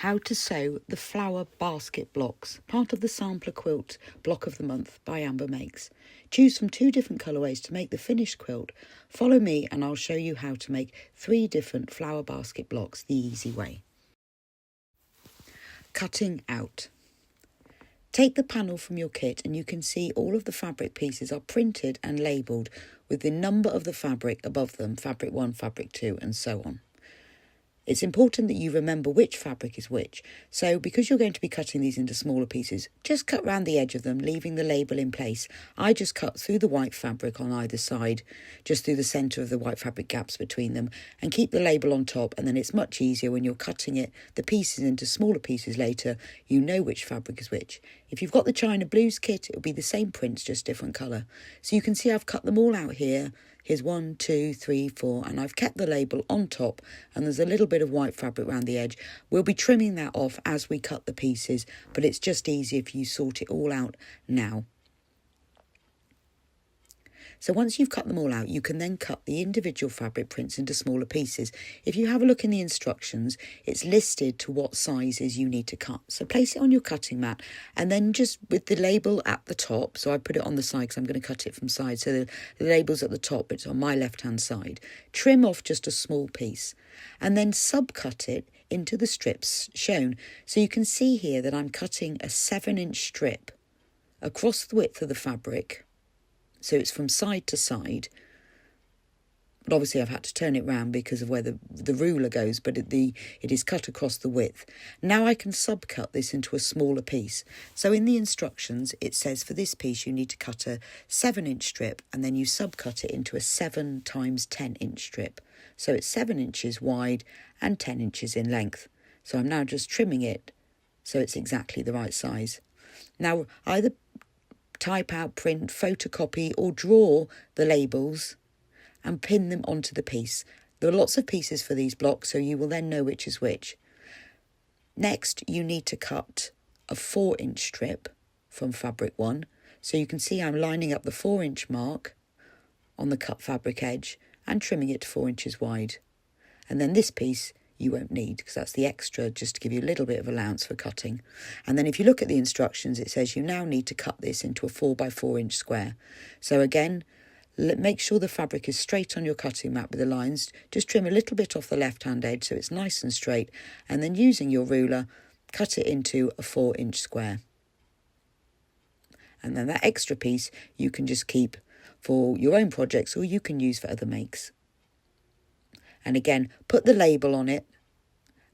How to Sew the Flower Basket Blocks, part of the Sampler Quilt Block of the Month by Amber Makes. Choose from 2 different colourways to make the finished quilt. Follow me and I'll show you how to make 3 different flower basket blocks the easy way. Cutting out. Take the panel from your kit and you can see all of the fabric pieces are printed and labelled with the number of the fabric above them, fabric 1, fabric 2 and so on. It's important that you remember which fabric is which. So because you're going to be cutting these into smaller pieces, just cut round the edge of them, leaving the label in place. I just cut through the white fabric on either side, just through the centre of the white fabric gaps between them, and keep the label on top, and then it's much easier when you're cutting the pieces into smaller pieces later, you know which fabric is which. If you've got the China Blues kit, it'll be the same prints, just different colour. So you can see I've cut them all out here. Here's 1, 2, 3, 4, and I've kept the label on top, and there's a little bit of white fabric around the edge. We'll be trimming that off as we cut the pieces, but it's just easier if you sort it all out now. So once you've cut them all out, you can then cut the individual fabric prints into smaller pieces. If you have a look in the instructions, it's listed to what sizes you need to cut. So place it on your cutting mat and then just with the label at the top, so I put it on the side because I'm going to cut it from side, so the label's at the top, it's on my left-hand side. Trim off just a small piece and then subcut it into the strips shown. So you can see here that I'm cutting a 7-inch strip across the width of the fabric. So it's from side to side. But obviously I've had to turn it round because of where the ruler goes, but it is cut across the width. Now I can subcut this into a smaller piece. So in the instructions, it says for this piece you need to cut a 7-inch strip and then you subcut it into a 7 times 10-inch strip. So it's 7 inches wide and 10 inches in length. So I'm now just trimming it so it's exactly the right size. Now either type out, print, photocopy or draw the labels and pin them onto the piece. There are lots of pieces for these blocks, so you will then know which is which. Next, you need to cut a 4-inch strip from fabric 1. So you can see I'm lining up the 4-inch mark on the cut fabric edge and trimming it to 4 inches wide. And then this piece you won't need because that's the extra, just to give you a little bit of allowance for cutting. And then if you look at the instructions, it says you now need to cut this into a 4 by 4 inch square. So again, make sure the fabric is straight on your cutting mat with the lines. Just trim a little bit off the left-hand edge so it's nice and straight, and then using your ruler, cut it into a 4-inch square. And then that extra piece you can just keep for your own projects or you can use for other makes. And again, put the label on it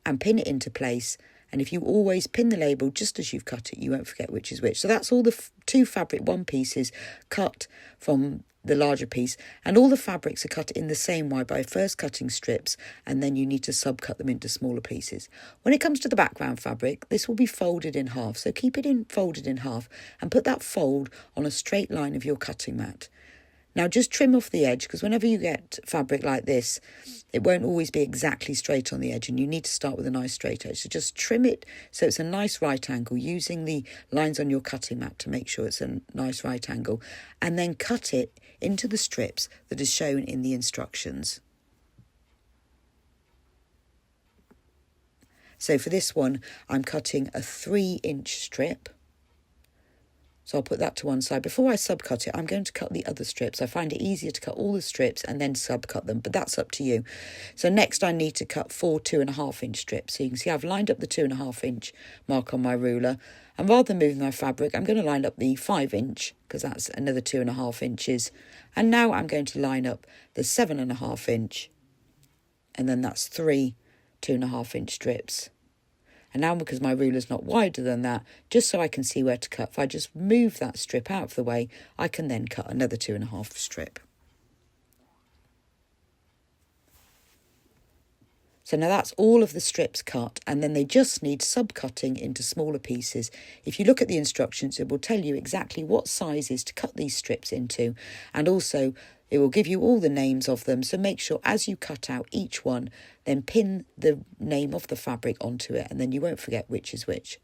and pin it into place. And if you always pin the label just as you've cut it, you won't forget which is which. So that's all the 2 fabric 1 pieces cut from the larger piece. And all the fabrics are cut in the same way by first cutting strips, and then you need to subcut them into smaller pieces. When it comes to the background fabric, this will be folded in half. So keep it folded in half and put that fold on a straight line of your cutting mat. Now just trim off the edge, because whenever you get fabric like this, it won't always be exactly straight on the edge and you need to start with a nice straight edge. So just trim it so it's a nice right angle, using the lines on your cutting mat to make sure it's a nice right angle, and then cut it into the strips that is shown in the instructions. So for this one, I'm cutting a 3-inch strip. So I'll put that to one side. Before I subcut it, I'm going to cut the other strips. I find it easier to cut all the strips and then subcut them, but that's up to you. So next I need to cut 4 2.5-inch strips. So you can see I've lined up the 2.5-inch mark on my ruler. And rather than moving my fabric, I'm going to line up the 5-inch, because that's another 2.5 inches. And now I'm going to line up the 7.5-inch. And then that's 3 2.5-inch strips. And now, because my ruler's not wider than that, just so I can see where to cut, if I just move that strip out of the way, I can then cut another 2.5 strip. So now that's all of the strips cut, and then they just need subcutting into smaller pieces. If you look at the instructions, it will tell you exactly what sizes to cut these strips into, and also it will give you all the names of them. So make sure as you cut out each one, then pin the name of the fabric onto it, and then you won't forget which is which.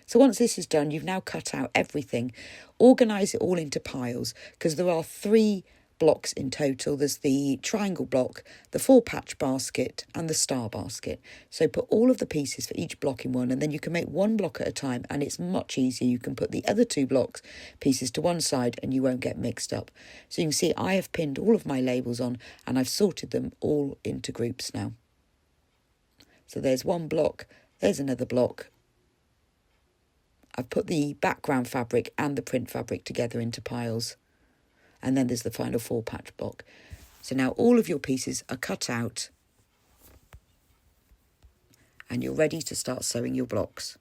So once this is done, you've now cut out everything. Organise it all into piles, because there are 3 blocks in total. There's the triangle block, the 4-patch basket and the star basket. So put all of the pieces for each block in one, and then you can make one block at a time, and it's much easier. You can put the other 2 blocks pieces to one side and you won't get mixed up. So you can see I have pinned all of my labels on and I've sorted them all into groups now. So there's one block, there's another block. I've put the background fabric and the print fabric together into piles. And then there's the final 4-patch block. So now all of your pieces are cut out and you're ready to start sewing your blocks.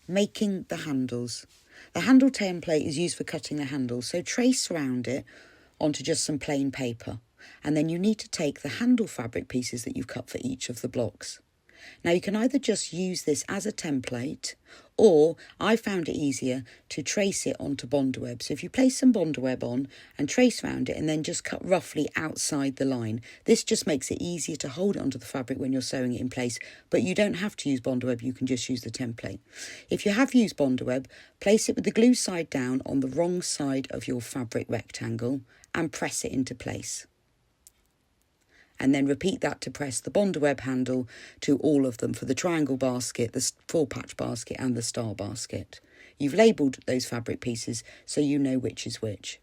Making the handles. The handle template is used for cutting the handles, so trace around it onto just some plain paper. And then you need to take the handle fabric pieces that you've cut for each of the blocks. Now you can either just use this as a template, or I found it easier to trace it onto Bondweb. So if you place some Bondweb on and trace around it and then just cut roughly outside the line, this just makes it easier to hold it onto the fabric when you're sewing it in place. But you don't have to use Bondweb, you can just use the template. If you have used Bondweb, place it with the glue side down on the wrong side of your fabric rectangle and press it into place. And then repeat that to press the Bondweb handle to all of them for the triangle basket, the 4-patch basket and the star basket. You've labelled those fabric pieces so you know which is which.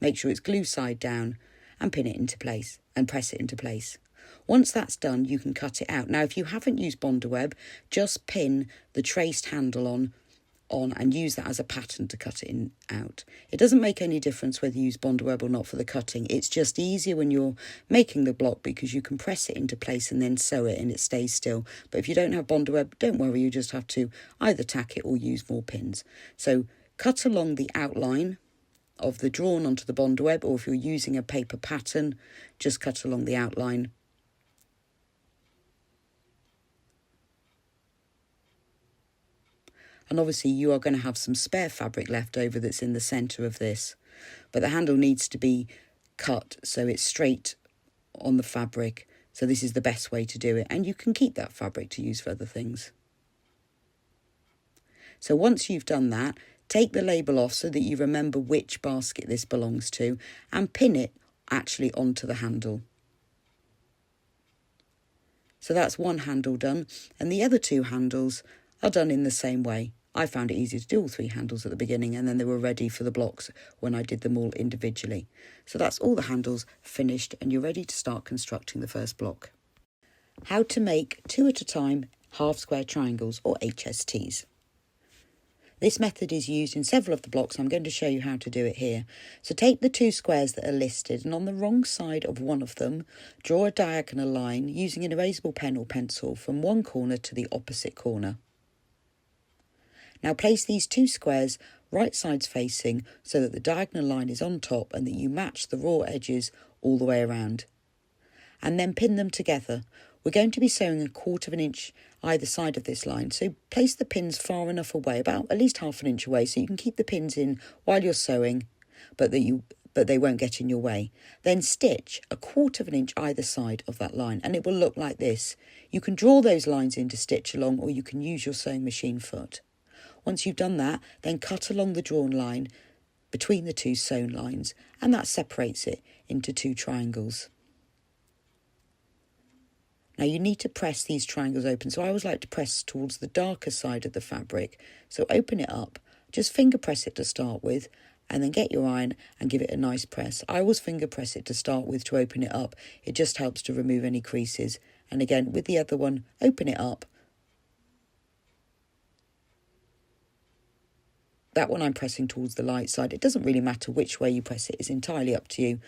Make sure it's glue side down and pin it into place and press it into place. Once that's done, you can cut it out. Now, if you haven't used Bondweb, just pin the traced handle on and use that as a pattern to cut it out. It doesn't make any difference whether you use Bondweb or not for the cutting. It's just easier when you're making the block because you can press it into place and then sew it and it stays still. But if you don't have Bondweb, don't worry, you just have to either tack it or use more pins. So cut along the outline of the drawn onto the Bondweb, or if you're using a paper pattern, just cut along the outline. And obviously you are going to have some spare fabric left over that's in the centre of this. But the handle needs to be cut so it's straight on the fabric. So this is the best way to do it. And you can keep that fabric to use for other things. So once you've done that, take the label off so that you remember which basket this belongs to and pin it actually onto the handle. So that's one handle done. And the other 2 handles are done in the same way. I found it easy to do all 3 handles at the beginning, and then they were ready for the blocks when I did them all individually. So that's all the handles finished, and you're ready to start constructing the first block. How to make 2-at-a-time half square triangles, or HSTs. This method is used in several of the blocks. I'm going to show you how to do it here. So take the 2 squares that are listed, and on the wrong side of one of them, draw a diagonal line using an erasable pen or pencil from one corner to the opposite corner. Now place these 2 squares right sides facing so that the diagonal line is on top and that you match the raw edges all the way around. And then pin them together. We're going to be sewing 1/4 inch either side of this line, so place the pins far enough away, about at least 1/2 inch away, so you can keep the pins in while you're sewing, but they won't get in your way. Then stitch 1/4 inch either side of that line, and it will look like this. You can draw those lines in to stitch along, or you can use your sewing machine foot. Once you've done that, then cut along the drawn line between the 2 sewn lines, and that separates it into 2 triangles. Now you need to press these triangles open, so I always like to press towards the darker side of the fabric. So open it up, just finger press it to start with, and then get your iron and give it a nice press. I always finger press it to start with to open it up. It just helps to remove any creases. And again, with the other one, open it up. That one I'm pressing towards the light side. It doesn't really matter which way you press it. It's entirely up to you.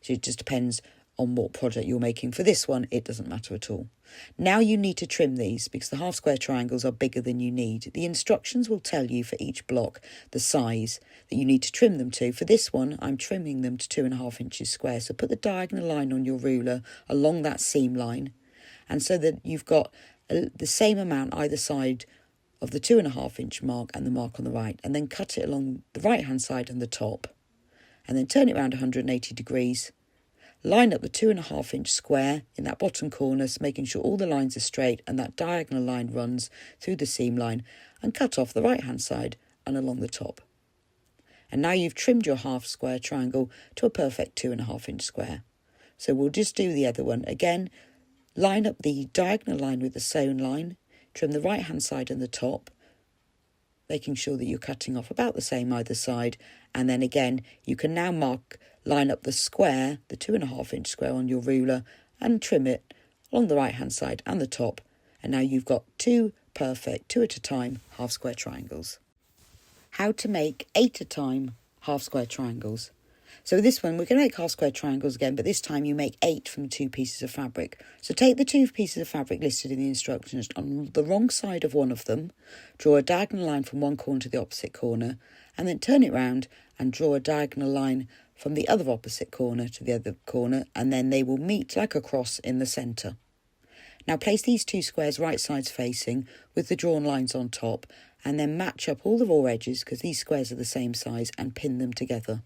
So it just depends on what project you're making. For this one, it doesn't matter at all. Now you need to trim these because the half square triangles are bigger than you need. The instructions will tell you for each block the size that you need to trim them to. For this one, I'm trimming them to 2.5 inches square. So put the diagonal line on your ruler along that seam line, and so that you've got the same amount either side of the 2.5 inch mark and the mark on the right, and then cut it along the right hand side and the top, and then turn it around 180 degrees. Line up the 2.5 inch square in that bottom corner, making sure all the lines are straight and that diagonal line runs through the seam line, and cut off the right hand side and along the top. And now you've trimmed your half square triangle to a perfect 2.5 inch square. So we'll just do the other one. Again, line up the diagonal line with the sewn line, trim the right hand side and the top, making sure that you're cutting off about the same either side. And then again, you can now line up the square, the 2.5 inch square on your ruler, and trim it along the right hand side and the top. And now you've got two perfect 2-at-a-time half square triangles. How to make 8-at-a-time half square triangles. So this one, we're going to make half square triangles again, but this time you make 8 from 2 pieces of fabric. So take the 2 pieces of fabric listed in the instructions. On the wrong side of one of them, draw a diagonal line from one corner to the opposite corner, and then turn it round and draw a diagonal line from the other opposite corner to the other corner, and then they will meet like a cross in the centre. Now place these 2 squares right sides facing with the drawn lines on top, and then match up all the raw edges, because these squares are the same size, and pin them together.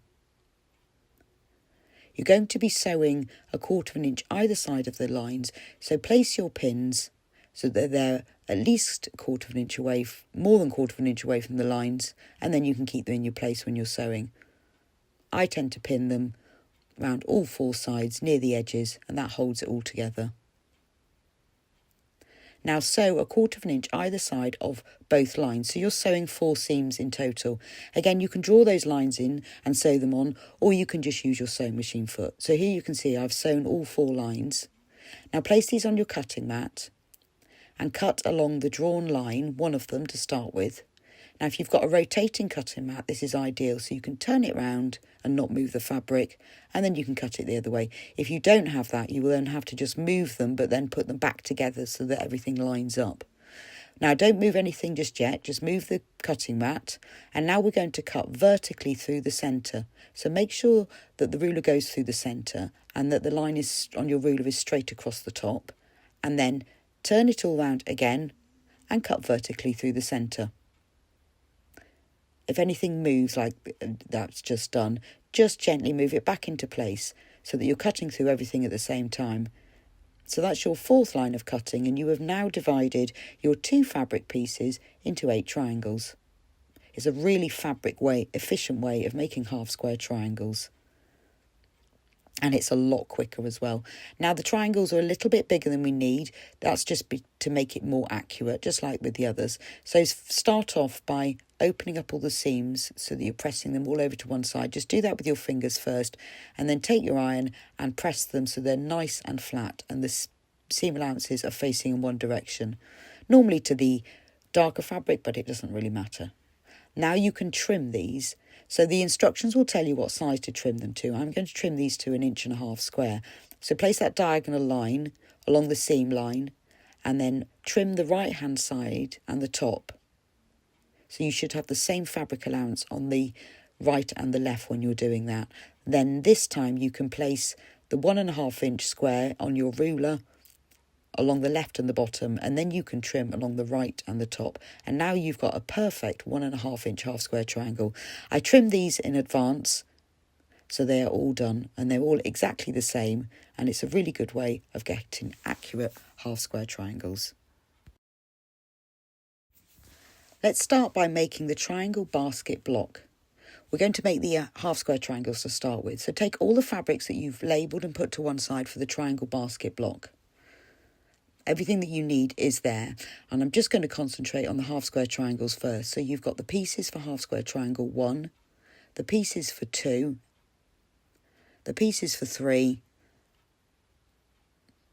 You're going to be sewing 1/4 inch either side of the lines, so place your pins so that they're at least 1/4 inch away, more than 1/4 inch away from the lines, and then you can keep them in your place when you're sewing. I tend to pin them around all 4 sides near the edges, and that holds it all together. Now sew 1/4 inch either side of both lines, so you're sewing 4 seams in total. Again, you can draw those lines in and sew them on, or you can just use your sewing machine foot. So here you can see I've sewn all 4 lines. Now place these on your cutting mat and cut along the drawn line, one of them to start with. Now if you've got a rotating cutting mat, this is ideal, so you can turn it round and not move the fabric, and then you can cut it the other way. If you don't have that, you will then have to just move them, but then put them back together so that everything lines up. Now don't move anything just yet, just move the cutting mat, and now we're going to cut vertically through the centre. So make sure that the ruler goes through the centre and that the line is on your ruler is straight across the top, and then turn it all round again and cut vertically through the centre. If anything moves like that's just done, just gently move it back into place so that you're cutting through everything at the same time. So that's your 4th line of cutting, and you have now divided your 2 fabric pieces into 8 triangles. It's a really efficient way of making half square triangles. And it's a lot quicker as well. Now the triangles are a little bit bigger than we need. That's just to make it more accurate, just like with the others. So start off by opening up all the seams so that you're pressing them all over to one side. Just do that with your fingers first, and then take your iron and press them so they're nice and flat and the seam allowances are facing in one direction. Normally to the darker fabric, but it doesn't really matter. Now you can trim these. So the instructions will tell you what size to trim them to. I'm going to trim these to 1.5 inches square. So place that diagonal line along the seam line, and then trim the right hand side and the top. So you should have the same fabric allowance on the right and the left when you're doing that. Then this time you can place the 1.5 inch square on your ruler along the left and the bottom, and then you can trim along the right and the top. And now you've got a perfect 1.5 inch half square triangle. I trimmed these in advance, so they are all done, and they're all exactly the same, and it's a really good way of getting accurate half square triangles. Let's start by making the triangle basket block. We're going to make the half square triangles to start with. So take all the fabrics that you've labelled and put to one side for the triangle basket block. Everything that you need is there, and I'm just going to concentrate on the half square triangles first. So you've got the pieces for half square triangle 1, the pieces for 2, the pieces for 3.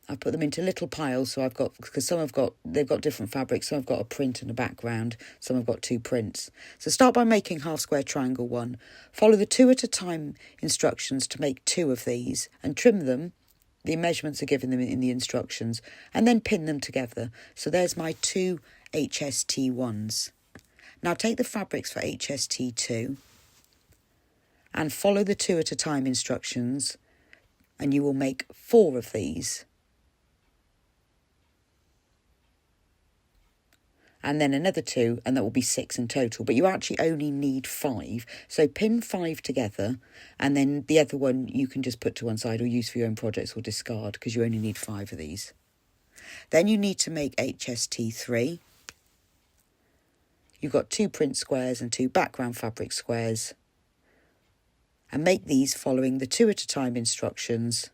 I put them into little piles, so because they've got different fabrics. Some have got a print and a background, some have got 2 prints. So start by making half square triangle 1. Follow the 2-at-a-time instructions to make 2 of these and trim them. The measurements are given them in the instructions, and then pin them together. So there's my 2 HST1s. Now take the fabrics for HST2 and follow the 2-at-a-time instructions, and you will make 4 of these. And then another 2, and that will be 6 in total. But you actually only need 5. So pin 5 together, and then the other one you can just put to one side or use for your own projects or discard, because you only need 5 of these. Then you need to make HST3. You've got 2 print squares and 2 background fabric squares. and make these following the 2-at-a-time instructions,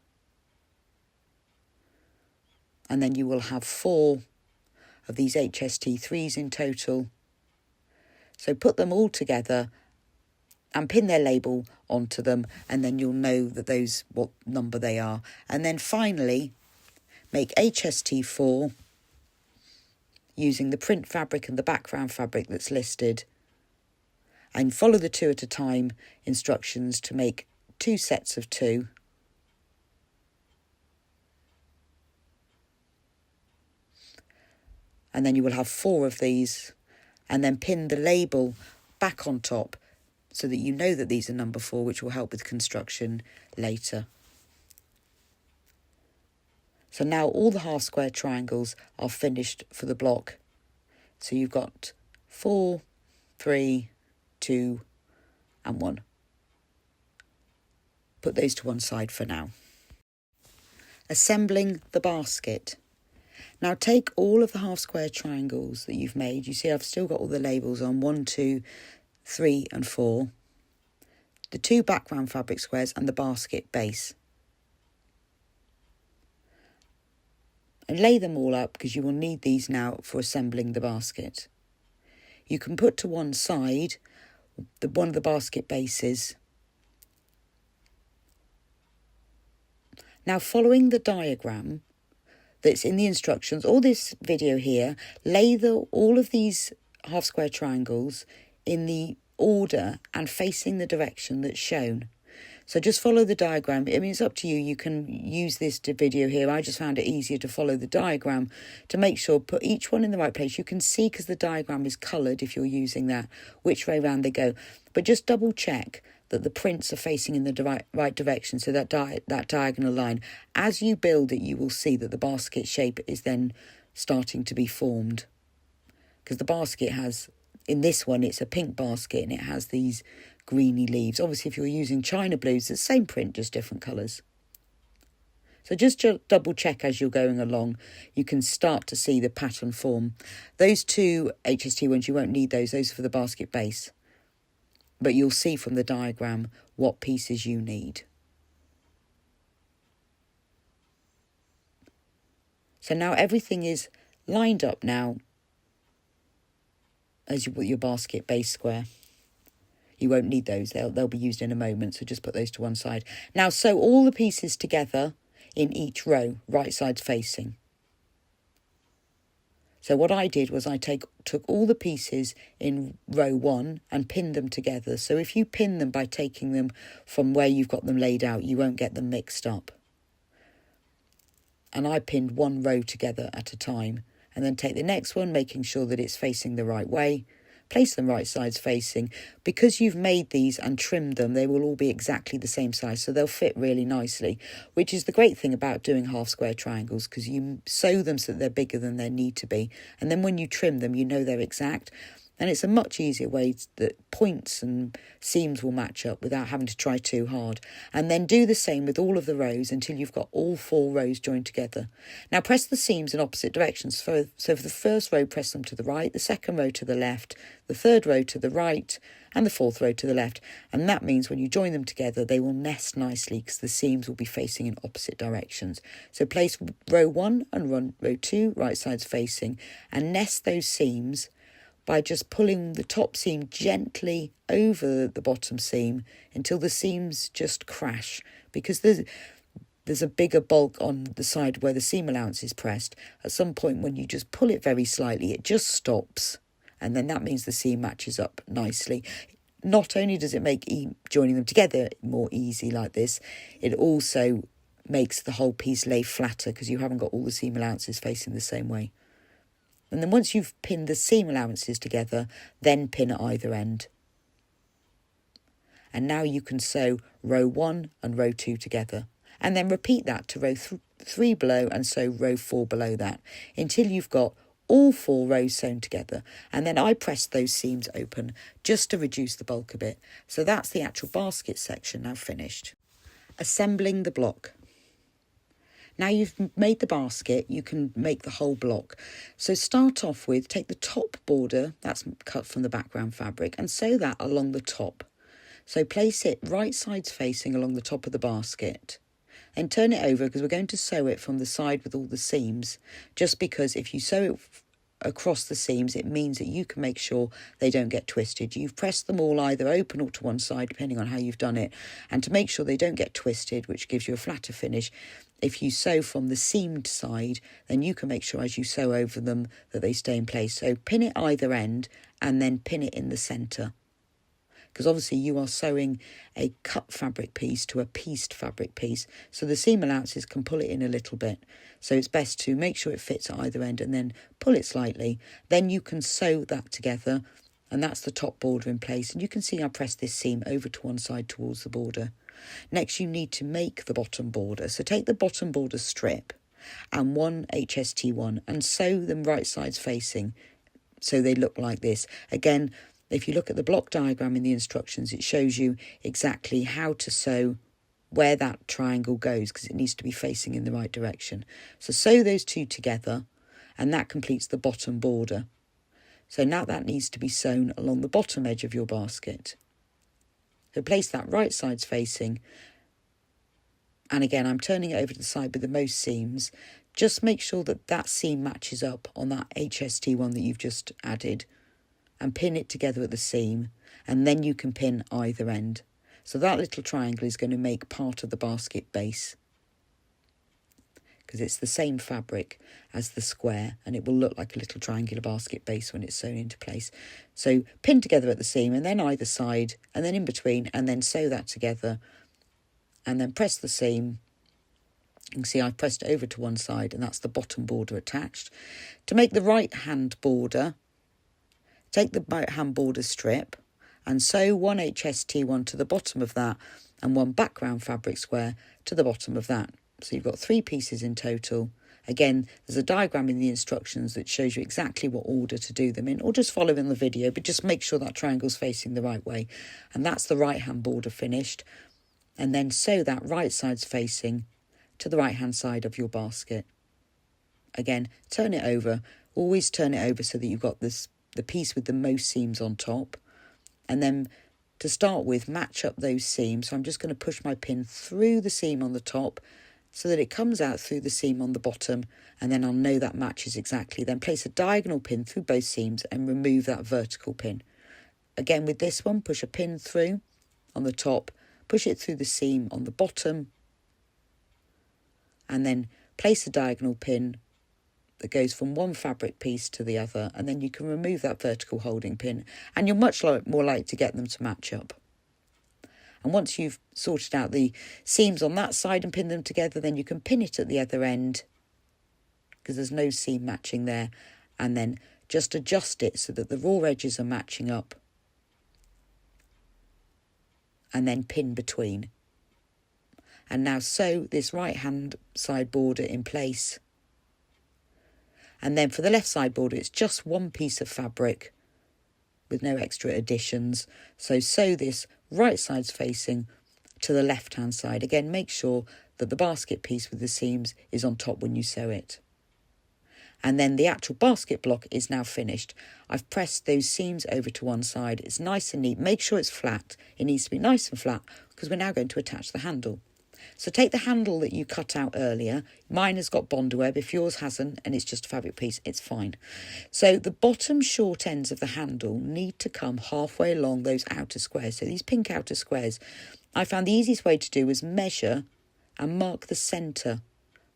and then you will have 4 of these HST3s in total. So put them all together and pin their label onto them, and then you'll know that what number they are. And then finally make HST4 using the print fabric and the background fabric that's listed, and follow the 2-at-a-time instructions to make 2 sets of 2. And then you will have 4 of these, and then pin the label back on top so that you know that these are number 4, which will help with construction later. So now all the half square triangles are finished for the block. So you've got 4, 3, 2 and 1. Put those to one side for now. Assembling the basket. Now take all of the half square triangles that you've made. You see I've still got all the labels on 1, 2, 3 and 4. The 2 background fabric squares and the basket base. And lay them all up because you will need these now for assembling the basket. You can put to one side one of the basket bases. Now following the diagram that's in the instructions, or this video here, lay all of these half square triangles in the order and facing the direction that's shown. So just follow the diagram. I mean, it's up to you. You can use this video here. I just found it easier to follow the diagram to make sure, put each one in the right place. You can see, because the diagram is coloured if you're using that, which way round they go. But just double check that the prints are facing in the right direction, so that diagonal line. As you build it, you will see that the basket shape is then starting to be formed. Because the basket has, in this one, it's a pink basket and it has these greeny leaves. Obviously, if you're using China blues, it's the same print, just different colours. So just double check as you're going along. You can start to see the pattern form. Those 2 HST ones, you won't need those. Those are for the basket base. But you'll see from the diagram what pieces you need. So now everything is lined up now as your basket base square. You won't need those. They'll be used in a moment, so just put those to one side. Now sew all the pieces together in each row, right sides facing. So what I did was I took all the pieces in row 1 and pinned them together. So if you pin them by taking them from where you've got them laid out, you won't get them mixed up. And I pinned 1 row together at a time, and then take the next one, making sure that it's facing the right way. Place them right sides facing. Because you've made these and trimmed them, they will all be exactly the same size, so they'll fit really nicely, which is the great thing about doing half square triangles, because you sew them so that they're bigger than they need to be, and then when you trim them, you know they're exact. And it's a much easier way that points and seams will match up without having to try too hard. And then do the same with all of the rows until you've got all 4 rows joined together. Now press the seams in opposite directions. So for the first row, press them to the right, the second row to the left, the third row to the right, and the fourth row to the left. And that means when you join them together, they will nest nicely because the seams will be facing in opposite directions. So place row 1 and row 2 right sides facing, and nest those seams by just pulling the top seam gently over the bottom seam until the seams just crash, because there's a bigger bulk on the side where the seam allowance is pressed. At some point when you just pull it very slightly, it just stops, and then that means the seam matches up nicely. Not only does it make joining them together more easy like this, it also makes the whole piece lay flatter because you haven't got all the seam allowances facing the same way. And then once you've pinned the seam allowances together, then pin at either end. And now you can sew row 1 and row 2 together. And then repeat that to row 3 below, and sew row 4 below that until you've got all 4 rows sewn together. And then I pressed those seams open just to reduce the bulk a bit. So that's the actual basket section now finished. Assembling the block. Now you've made the basket, you can make the whole block. So start off with, take the top border, that's cut from the background fabric, and sew that along the top. So place it right sides facing along the top of the basket. And turn it over because we're going to sew it from the side with all the seams. Just because if you sew it across the seams, it means that you can make sure they don't get twisted. You've pressed them all either open or to one side, depending on how you've done it. And to make sure they don't get twisted, which gives you a flatter finish, if you sew from the seamed side, then you can make sure as you sew over them that they stay in place. So pin it either end and then pin it in the centre. Because obviously you are sewing a cut fabric piece to a pieced fabric piece, so the seam allowances can pull it in a little bit. So it's best to make sure it fits at either end and then pull it slightly. Then you can sew that together, and that's the top border in place. And you can see I pressed this seam over to one side towards the border. Next you need to make the bottom border. So take the bottom border strip and one HST1 and sew them right sides facing so they look like this. Again, if you look at the block diagram in the instructions, it shows you exactly how to sew where that triangle goes because it needs to be facing in the right direction. So sew those two together and that completes the bottom border. So now that needs to be sewn along the bottom edge of your basket. So place that right sides facing, and again I'm turning it over to the side with the most seams. Just make sure that that seam matches up on that HST1 that you've just added, and pin it together at the seam, and then you can pin either end. So that little triangle is going to make part of the basket base because it's the same fabric as the square, and it will look like a little triangular basket base when it's sewn into place. So pin together at the seam and then either side and then in between, and then sew that together and then press the seam. You can see I've pressed it over to one side and that's the bottom border attached. To make the right hand border, take the right hand border strip and sew one HST1 to the bottom of that and one background fabric square to the bottom of that. So you've got 3 pieces in total. Again, there's a diagram in the instructions that shows you exactly what order to do them in, or just follow in the video, but just make sure that triangle's facing the right way. And that's the right hand border finished. And then sew that right side's facing to the right hand side of your basket. Again, turn it over. Always turn it over so that you've got the piece with the most seams on top. And then to start with, match up those seams. So I'm just going to push my pin through the seam on the top so that it comes out through the seam on the bottom, and then I'll know that matches exactly. Then place a diagonal pin through both seams and remove that vertical pin. Again with this one, push a pin through on the top, push it through the seam on the bottom, and then place a diagonal pin that goes from one fabric piece to the other, and then you can remove that vertical holding pin, and you're much more likely to get them to match up. And once you've sorted out the seams on that side and pinned them together, then you can pin it at the other end because there's no seam matching there, and then just adjust it so that the raw edges are matching up, and then pin between. And now sew this right hand side border in place. And then for the left side border, it's just one piece of fabric with no extra additions. So sew this right sides facing to the left hand side. Again, make sure that the basket piece with the seams is on top when you sew it. And then the actual basket block is now finished. I've pressed those seams over to one side. It's nice and neat. Make sure it's flat. It needs to be nice and flat because we're now going to attach the handle. So take the handle that you cut out earlier. Mine has got Bondweb. If yours hasn't and it's just a fabric piece, it's fine. So the bottom short ends of the handle need to come halfway along those outer squares. So these pink outer squares, I found the easiest way to do was measure and mark the centre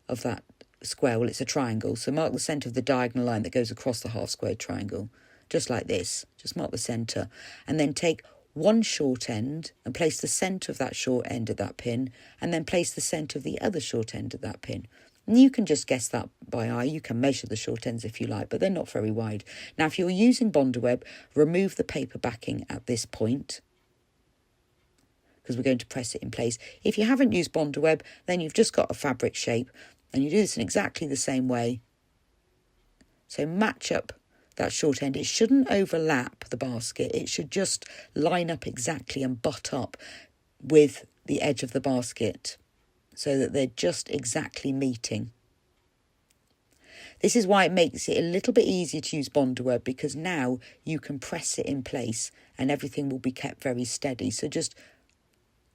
of that square. Well, it's a triangle, so mark the centre of the diagonal line that goes across the half square triangle, just like this. Just mark the centre, and then take one short end and place the centre of that short end at that pin, and then place the centre of the other short end at that pin. And you can just guess that by eye. You can measure the short ends if you like, but they're not very wide. Now, if you're using Bondweb, remove the paper backing at this point, because we're going to press it in place. If you haven't used Bondweb, then you've just got a fabric shape, and you do this in exactly the same way. So match up that short end. It shouldn't overlap the basket. It should just line up exactly and butt up with the edge of the basket so that they're just exactly meeting. This is why it makes it a little bit easier to use Bondweb, because now you can press it in place and everything will be kept very steady. So just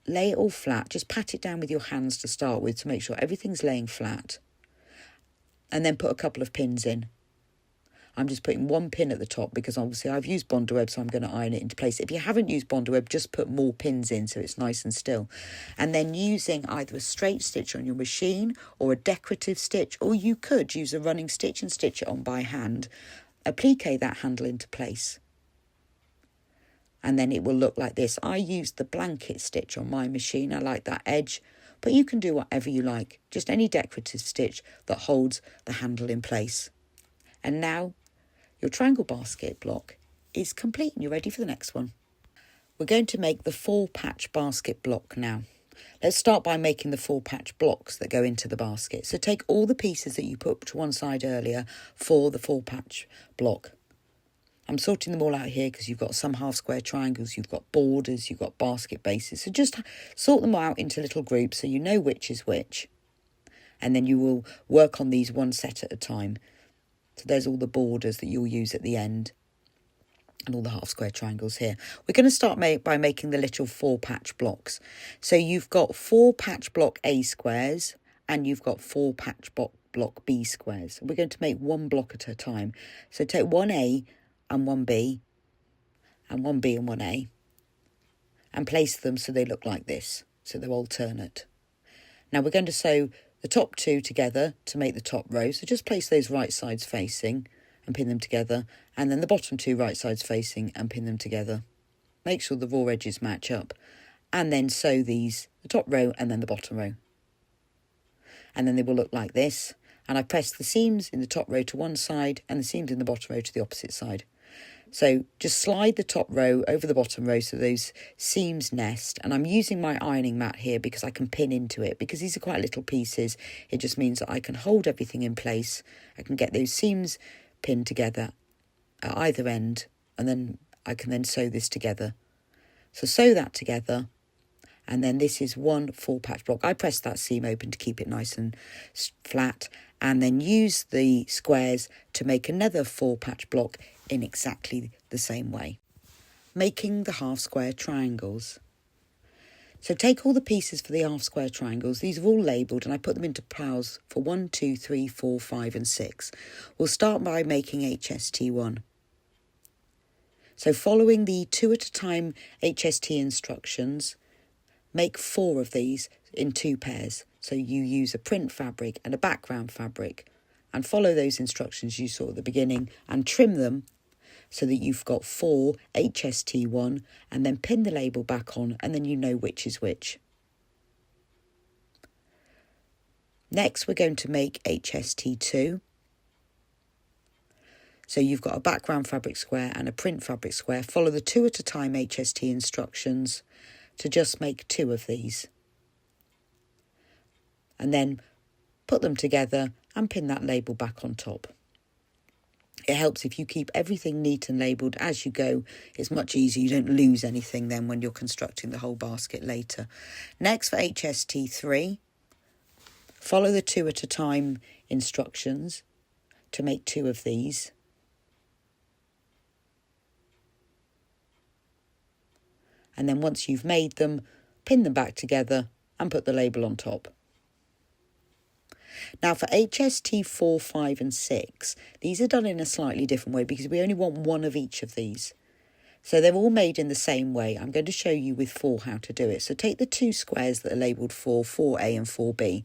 lay it all flat. Just pat it down with your hands to start with to make sure everything's laying flat. And then put a couple of pins in. I'm just putting one pin at the top because obviously I've used Bondweb, so I'm going to iron it into place. If you haven't used Bondweb, just put more pins in so it's nice and still. And then using either a straight stitch on your machine or a decorative stitch, or you could use a running stitch and stitch it on by hand, applique that handle into place. And then it will look like this. I used the blanket stitch on my machine. I like that edge, but you can do whatever you like. Just any decorative stitch that holds the handle in place. And now your triangle basket block is complete and you're ready for the next one. We're going to make the 4-patch basket block now. Let's start by making the 4-patch blocks that go into the basket. So take all the pieces that you put to one side earlier for the 4-patch block. I'm sorting them all out here because you've got some half square triangles, you've got borders, you've got basket bases. So just sort them out into little groups so you know which is which. And then you will work on these one set at a time. So there's all the borders that you'll use at the end and all the half square triangles here. We're going to start by making the little 4-patch blocks. So you've got 4-patch block A squares and you've got 4-patch block B squares. We're going to make one block at a time. So take 1A and 1B and 1B and 1A and place them so they look like this. So they're alternate. Now we're going to sew the top 2 together to make the top row. So just place those right sides facing and pin them together. And then the bottom 2 right sides facing and pin them together. Make sure the raw edges match up. And then sew these, the top row and then the bottom row. And then they will look like this. And I pressed the seams in the top row to one side and the seams in the bottom row to the opposite side. So just slide the top row over the bottom row so those seams nest. And I'm using my ironing mat here because I can pin into it. Because these are quite little pieces, it just means that I can hold everything in place. I can get those seams pinned together at either end. And then I can then sew this together. So sew that together. And then this is one 4-patch block. I pressed that seam open to keep it nice and flat. And then use the squares to make another 4-patch block in exactly the same way. Making the half square triangles. So take all the pieces for the half square triangles. These are all labelled and I put them into piles for 1, 2, 3, 4, 5 and 6. We'll start by making HST1. So following the 2-at-a-time HST instructions, make 4 of these in 2 pairs. So you use a print fabric and a background fabric and follow those instructions you saw at the beginning and trim them so that you've got 4 HST1 and then pin the label back on and then you know which is which. Next we're going to make HST2. So you've got a background fabric square and a print fabric square. Follow the 2-at-a-time HST instructions to just make 2 of these. And then put them together and pin that label back on top. It helps if you keep everything neat and labelled as you go. It's much easier. You don't lose anything then when you're constructing the whole basket later. Next for HST3, follow the 2-at-a-time instructions to make 2 of these. And then once you've made them, pin them back together and put the label on top. Now for HST 4, 5 and 6, these are done in a slightly different way because we only want one of each of these. So they're all made in the same way. I'm going to show you with 4 how to do it. So take the 2 squares that are labelled 4, 4A and 4B,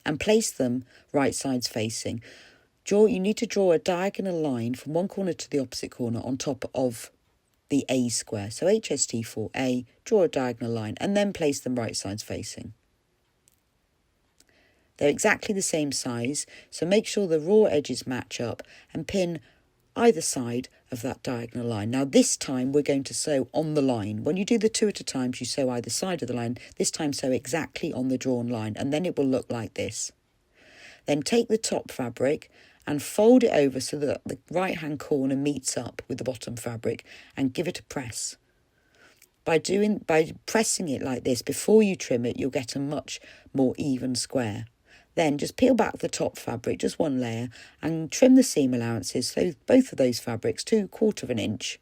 and place them right sides facing. You need to draw a diagonal line from one corner to the opposite corner on top of the A square. So HST 4A, draw a diagonal line and then place them right sides facing. They're exactly the same size, so make sure the raw edges match up and pin either side of that diagonal line. Now this time we're going to sew on the line. When you do the 2-at-a-times, you sew either side of the line. This time sew exactly on the drawn line and then it will look like this. Then take the top fabric and fold it over so that the right hand corner meets up with the bottom fabric and give it a press. By pressing it like this before you trim it, you'll get a much more even square. Then just peel back the top fabric, just one layer, and trim the seam allowances, so both of those fabrics to 1/4 inch.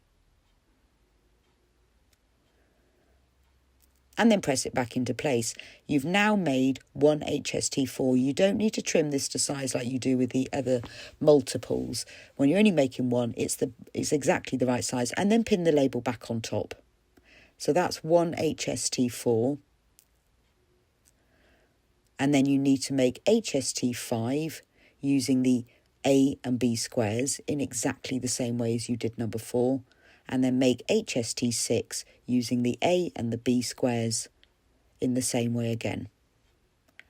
And then press it back into place. You've now made one HST4. You don't need to trim this to size like you do with the other multiples. When you're only making one, it's exactly the right size. And then pin the label back on top. So that's one HST4. And then you need to make HST5 using the A and B squares in exactly the same way as you did number 4. And then make HST6 using the A and the B squares in the same way again.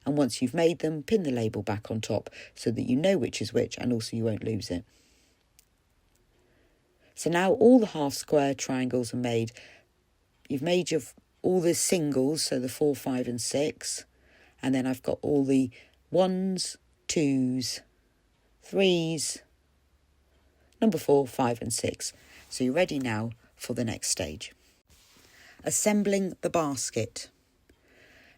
And once you've made them, pin the label back on top so that you know which is which and also you won't lose it. So now all the half square triangles are made. You've made all the singles, so the 4, 5 and 6. And then I've got all the 1s, 2s, 3s, number 4, 5 and 6. So you're ready now for the next stage. Assembling the basket.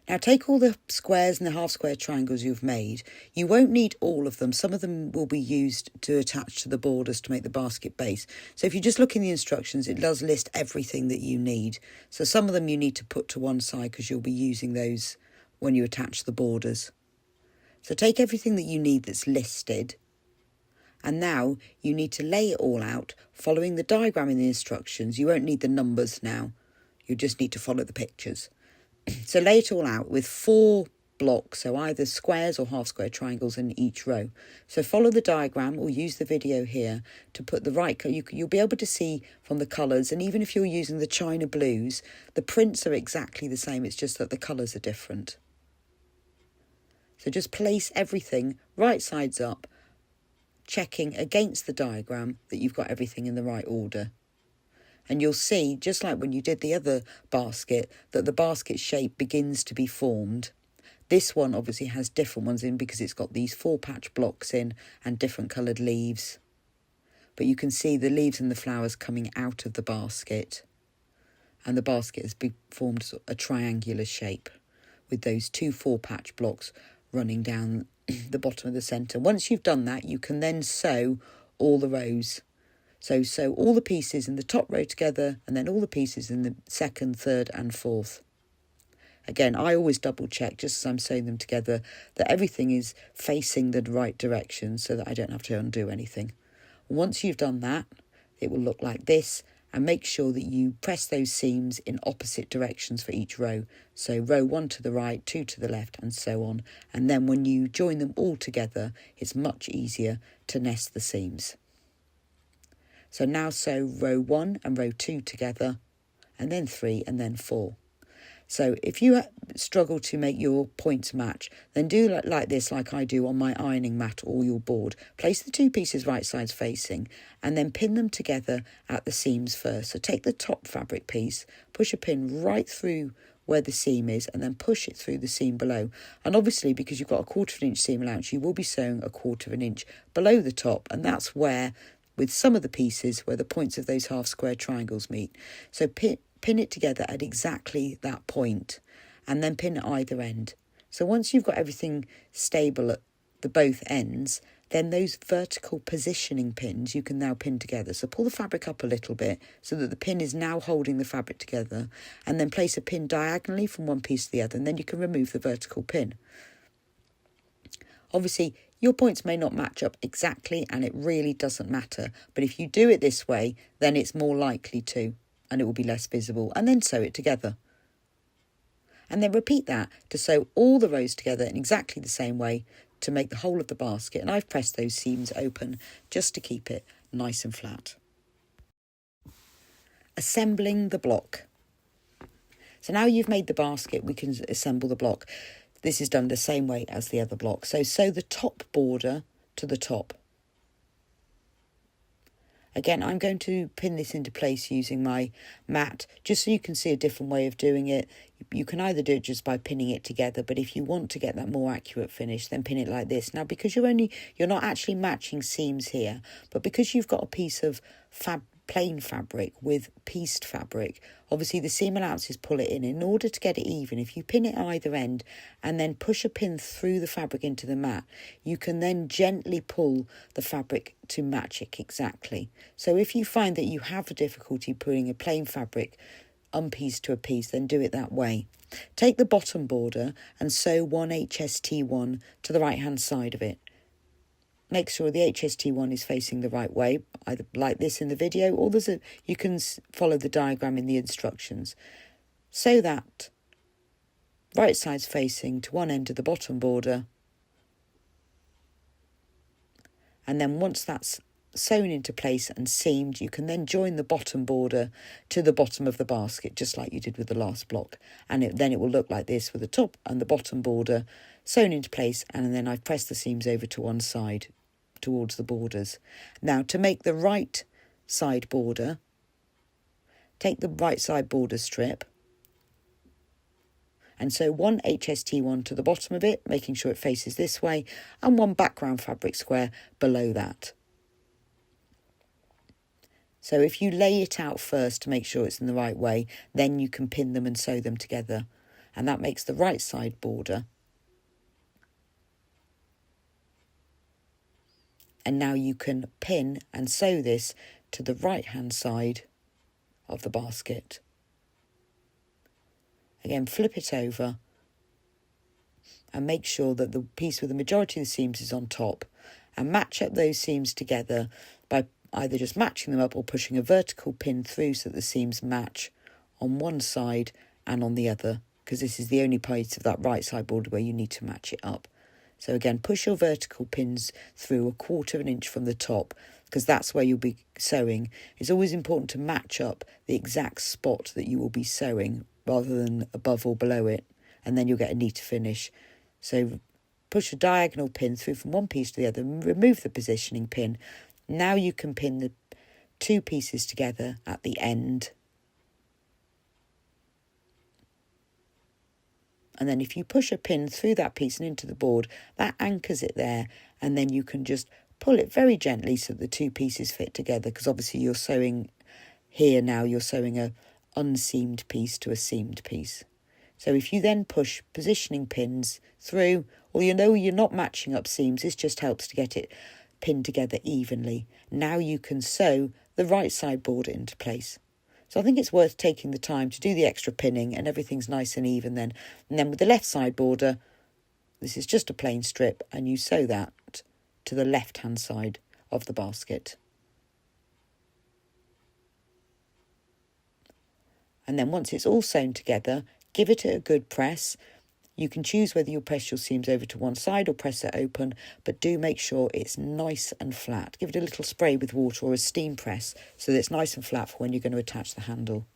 Now take all the squares and the half square triangles you've made. You won't need all of them. Some of them will be used to attach to the borders to make the basket base. So if you just look in the instructions, it does list everything that you need. So some of them you need to put to one side because you'll be using those when you attach the borders. So take everything that you need that's listed. And now you need to lay it all out following the diagram in the instructions. You won't need the numbers now. You just need to follow the pictures. So lay it all out with 4 blocks, so either squares or half square triangles in each row. So follow the diagram or use the video here to put the right colour. You'll be able to see from the colours, and even if you're using the China blues, the prints are exactly the same. It's just that the colours are different. So just place everything right sides up, checking against the diagram that you've got everything in the right order. And you'll see, just like when you did the other basket, that the basket shape begins to be formed. This one obviously has different ones in because it's got these 4 patch blocks in and different coloured leaves. But you can see the leaves and the flowers coming out of the basket. And the basket has formed a triangular shape with those 2 4 patch blocks running down the bottom of the centre. Once you've done that, you can then sew all the rows. So sew all the pieces in the top row together and then all the pieces in the 2nd, 3rd and 4th. Again, I always double check just as I'm sewing them together that everything is facing the right direction so that I don't have to undo anything. Once you've done that, it will look like this, and make sure that you press those seams in opposite directions for each row. So row 1 to the right, 2 to the left and so on. And then when you join them all together, it's much easier to nest the seams. So now sew row 1 and row 2 together, and then 3 and then 4. So if you struggle to make your points match, then do like this, like I do on my ironing mat or your board. Place the 2 pieces right sides facing and then pin them together at the seams first. So take the top fabric piece, push a pin right through where the seam is and then push it through the seam below. And obviously, because you've got a 1/4 inch seam allowance, you will be sewing a 1/4 inch below the top, and that's where, with some of the pieces, where the points of those half square triangles meet. So pin it together at exactly that point and then pin at either end. So once you've got everything stable at the both ends, then those vertical positioning pins you can now pin together. So pull the fabric up a little bit so that the pin is now holding the fabric together, and then place a pin diagonally from one piece to the other, and then you can remove the vertical pin. Obviously, your points may not match up exactly, and it really doesn't matter. But if you do it this way, then it's more likely to, and it will be less visible. And then sew it together. And then repeat that to sew all the rows together in exactly the same way to make the whole of the basket. And I've pressed those seams open just to keep it nice and flat. Assembling the block. So now you've made the basket, we can assemble the block. This is done the same way as the other block. So sew the top border to the top. Again, I'm going to pin this into place using my mat, just so you can see a different way of doing it. You can either do it just by pinning it together, but if you want to get that more accurate finish, then pin it like this. Now, because you're not actually matching seams here, but because you've got a piece of plain fabric with pieced fabric, obviously the seam allowances pull it in order to get it even. If you pin it at either end and then push a pin through the fabric into the mat, you can then gently pull the fabric to match it exactly. So if you find that you have a difficulty putting a plain fabric unpieced to a piece, then do it that way. Take the bottom border and sew one HST1 to the right hand side of it. Make sure the HST1 is facing the right way, either like this in the video, or you can follow the diagram in the instructions. Sew that right side's facing to one end of the bottom border, and then once that's sewn into place and seamed, you can then join the bottom border to the bottom of the basket, just like you did with the last block, and then it will look like this with the top and the bottom border sewn into place, and then I've pressed the seams over to one side towards the borders. Now, to make the right side border, take the right side border strip and sew one HST1 to the bottom of it, making sure it faces this way, and one background fabric square below that. So if you lay it out first to make sure it's in the right way, then you can pin them and sew them together, and that makes the right side border. And now you can pin and sew this to the right hand side of the basket. Again, flip it over and make sure that the piece with the majority of the seams is on top, and match up those seams together by either just matching them up or pushing a vertical pin through so that the seams match on one side and on the other, because this is the only part of that right side border where you need to match it up. So again, push your vertical pins through 1/4 inch from the top, because that's where you'll be sewing. It's always important to match up the exact spot that you will be sewing rather than above or below it, and then you'll get a neater finish. So push a diagonal pin through from one piece to the other, and remove the positioning pin. Now you can pin the two pieces together at the end. And then if you push a pin through that piece and into the board, that anchors it there, and then you can just pull it very gently so that the two pieces fit together, because obviously you're sewing here now, you're sewing a unseamed piece to a seamed piece. So if you then push positioning pins through, or you know you're not matching up seams, this just helps to get it pinned together evenly. Now you can sew the right side border into place. So I think it's worth taking the time to do the extra pinning, and everything's nice and even then. And then with the left side border, this is just a plain strip, and you sew that to the left-hand side of the basket. And then once it's all sewn together, give it a good press. You can choose whether you'll press your seams over to one side or press it open, but do make sure it's nice and flat. Give it a little spray with water or a steam press so that it's nice and flat for when you're going to attach the handle.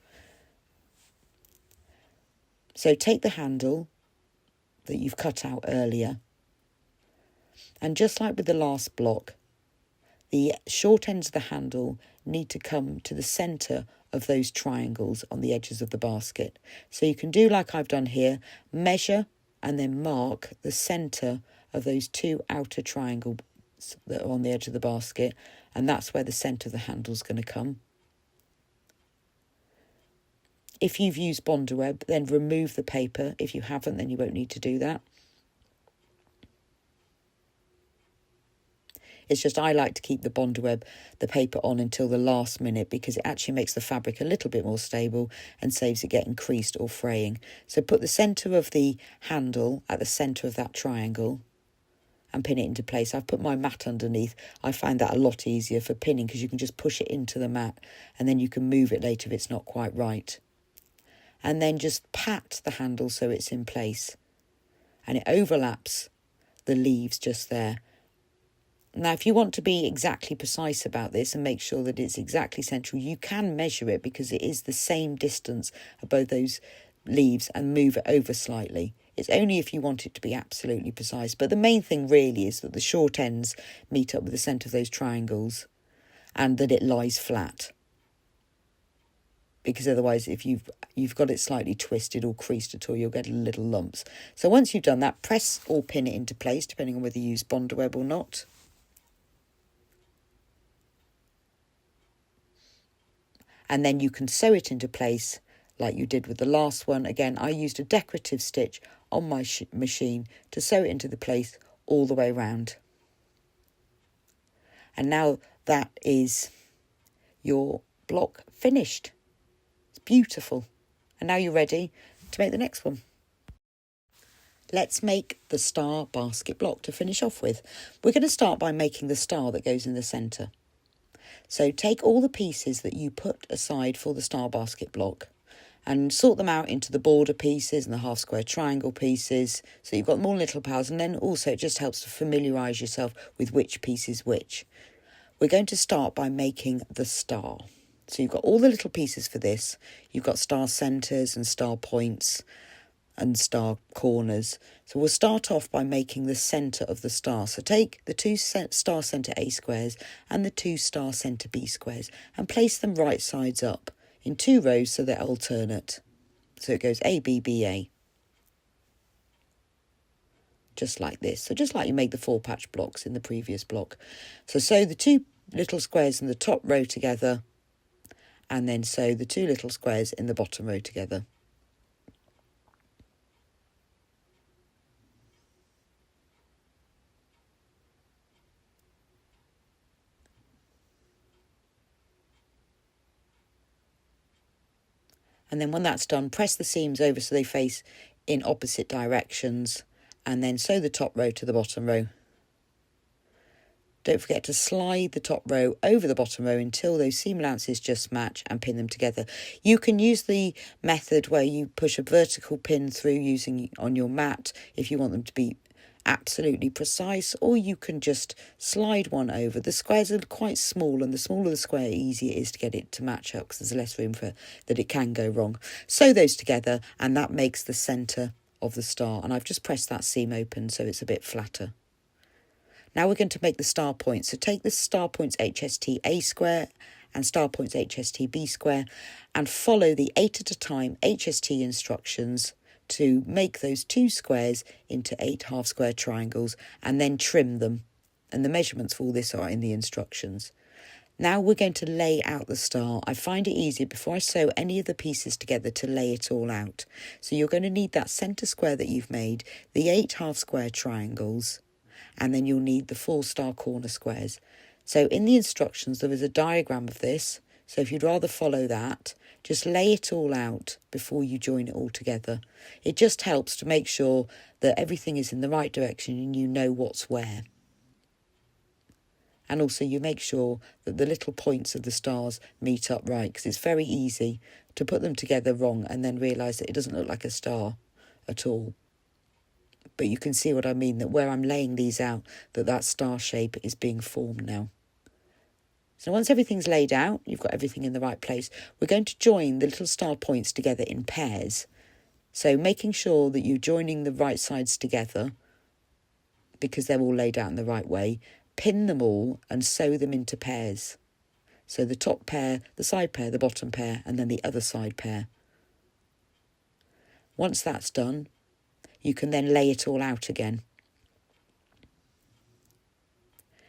So take the handle that you've cut out earlier, and just like with the last block, the short ends of the handle need to come to the centre of those triangles on the edges of the basket. So you can do like I've done here, measure and then mark the centre of those two outer triangles that are on the edge of the basket, and that's where the centre of the handle is going to come. If you've used Bondaweb, then remove the paper. If you haven't, then you won't need to do that. It's just I like to keep the Bondaweb, the paper on until the last minute, because it actually makes the fabric a little bit more stable and saves it getting creased or fraying. So put the centre of the handle at the centre of that triangle and pin it into place. I've put my mat underneath. I find that a lot easier for pinning, because you can just push it into the mat and then you can move it later if it's not quite right. And then just pat the handle so it's in place, and it overlaps the leaves just there. Now, if you want to be exactly precise about this and make sure that it's exactly central, you can measure it, because it is the same distance of both those leaves, and move it over slightly. It's only if you want it to be absolutely precise. But the main thing really is that the short ends meet up with the centre of those triangles and that it lies flat. Because otherwise, if you've got it slightly twisted or creased at all, you'll get little lumps. So once you've done that, press or pin it into place, depending on whether you use Bondaweb or not. and then you can sew it into place like you did with the last one. Again, I used a decorative stitch on my machine to sew it into the place all the way around. And now that is your block finished. It's beautiful. And now you're ready to make the next one. Let's make the star basket block to finish off with. We're going to start by making the star that goes in the centre. So take all the pieces that you put aside for the star basket block and sort them out into the border pieces and the half square triangle pieces, so you've got them all in little piles, and then also it just helps to familiarise yourself with which piece is which. We're going to start by making the star. So you've got all the little pieces for this. You've got star centres and star points and star corners. So we'll start off by making the centre of the star. So take the two star centre A squares and the two star centre B squares and place them right sides up in 2 rows so they're alternate. So it goes A, B, B, A. Just like this. So just like you made the 4 patch blocks in the previous block. So sew the 2 little squares in the top row together and then sew the 2 little squares in the bottom row together. And then when that's done, press the seams over so they face in opposite directions and then sew the top row to the bottom row. Don't forget to slide the top row over the bottom row until those seam allowances just match and pin them together. You can use the method where you push a vertical pin through using on your mat if you want them to be absolutely precise, or you can just slide one over. The squares are quite small, and the smaller the square, easier it is to get it to match up because there's less room for that it can go wrong. Sew those together and that makes the centre of the star, and I've just pressed that seam open so it's a bit flatter. Now we're going to make the star points. So take the star points HST A square and star points HST B square and follow the 8-at-a-time HST instructions to make those 2 squares into 8 half square triangles and then trim them. And the measurements for all this are in the instructions. Now we're going to lay out the star. I find it easier before I sew any of the pieces together to lay it all out. So you're going to need that centre square that you've made, the 8 half square triangles, and then you'll need the 4 star corner squares. So in the instructions there is a diagram of this. So if you'd rather follow that, just lay it all out before you join it all together. It just helps to make sure that everything is in the right direction and you know what's where. And also you make sure that the little points of the stars meet up right, because it's very easy to put them together wrong and then realise that it doesn't look like a star at all. But you can see what I mean, that where I'm laying these out, that star shape is being formed now. So once everything's laid out, you've got everything in the right place, we're going to join the little star points together in pairs. So making sure that you're joining the right sides together, because they're all laid out in the right way, pin them all and sew them into pairs. So the top pair, the side pair, the bottom pair, and then the other side pair. Once that's done, you can then lay it all out again.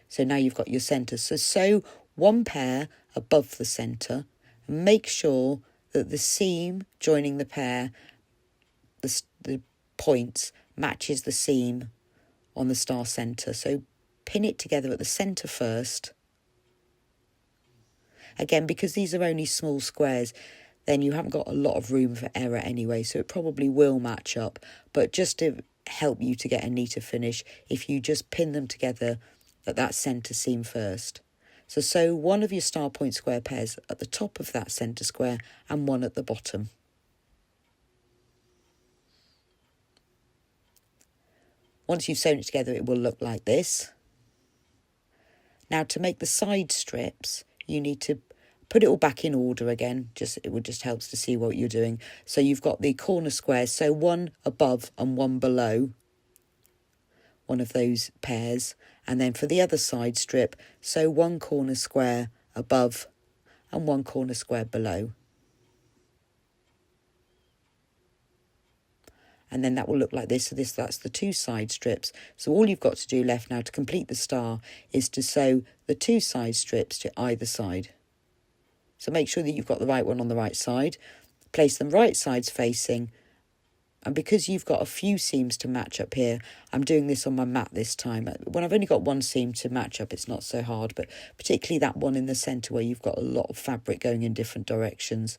So now you've got your centre. So sew 1 pair above the centre and make sure that the seam joining the pair, the points, matches the seam on the star centre. So pin it together at the centre first. Again, because these are only small squares, then you haven't got a lot of room for error anyway, so it probably will match up. But just to help you to get a neater finish, if you just pin them together at that centre seam first. So sew 1 of your star point square pairs at the top of that centre square and 1 at the bottom. Once you've sewn it together, it will look like this. Now to make the side strips, you need to put it all back in order again. It would just help to see what you're doing. So you've got the corner squares, so 1 above and 1 below one of those pairs. And then for the other side strip, sew 1 corner square above and 1 corner square below. And then that will look like this. So that's the 2 side strips. So all you've got to do left now to complete the star is to sew the 2 side strips to either side. So make sure that you've got the right one on the right side. Place them right sides facing. And because you've got a few seams to match up here, I'm doing this on my mat this time. When I've only got one seam to match up, it's not so hard, but particularly that one in the centre where you've got a lot of fabric going in different directions.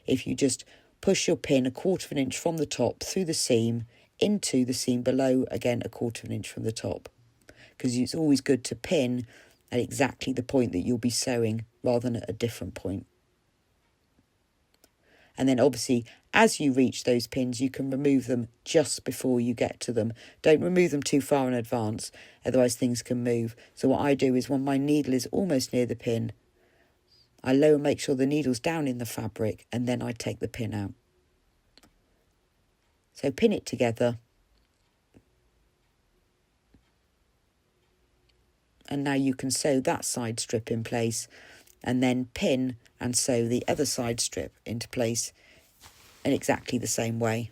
If you just push your pin 1/4 of an inch from the top through the seam into the seam below, again 1/4 of an inch from the top. Because it's always good to pin at exactly the point that you'll be sewing rather than at a different point. And then obviously, as you reach those pins, you can remove them just before you get to them. Don't remove them too far in advance, otherwise things can move. So what I do is when my needle is almost near the pin, I lower, make sure the needle's down in the fabric, and then I take the pin out. So pin it together. And now you can sew that side strip in place, and then pin and sew the other side strip into place in exactly the same way.